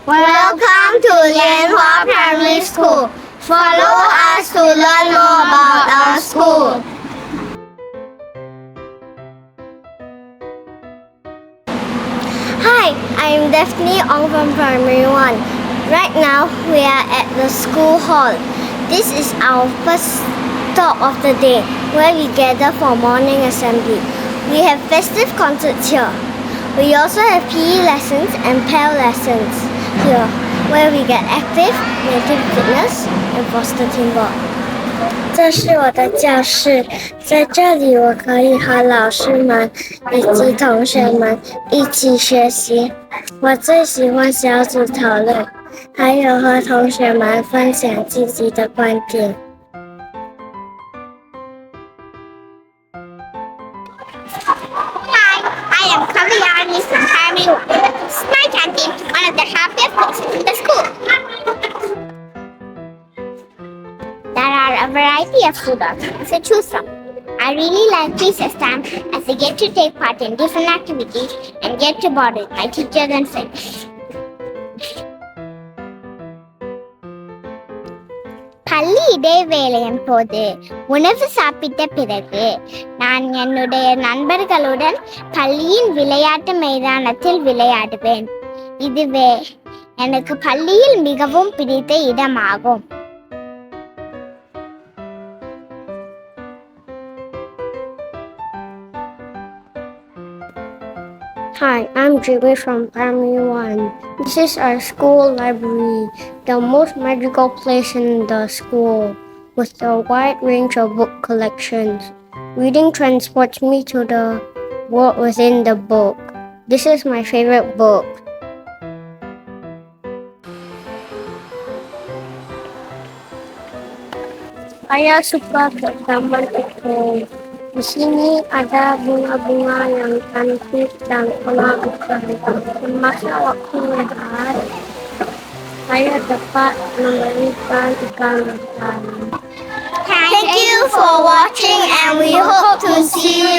Welcome to Lianhua Primary School. Follow us to learn more about our school. Hi, I'm Daphne Ong from Primary 1. Right now, we are at the school hall. This is our first stop of the day, where we gather for morning assembly. We have festive concerts here. We also have PE lessons and PAL lessons here, where we get active, maintain fitness, and foster teamwork. 这是我的教室，在这里我可以和老师们以及同学们一起学习。我最喜欢小组讨论，还有和同学们分享自己的观点。Hi, I am Kalyani from Primary 1. This is my canteen, one of the happiest places in the school. There are a variety of food options to choose from. I really like recess time as I get to take part in different activities and get to bond with my teachers and friends. பள்ளி இடைவேளையின் போது உணவு சாப்பிட்ட பிறகு நான் என்னுடைய நண்பர்களுடன் பள்ளியின் விளையாட்டு மைதானத்தில் விளையாடுவேன். இதுவே எனக்கு பள்ளியில் மிகவும் பிடித்த இடமாகும். Hi, I'm Jimmy from Primary 1. This is our school library, the most magical place in the school, with a wide range of book collections. Reading transports me to the world within the book. This is my favorite book. Saya suka ke taman itu. Di sini ada bunga-bunga yang cantik dan menakjubkan. Semasa waktu rehat, saya dapat memberikan ikan. Thank you for watching and we hope to see you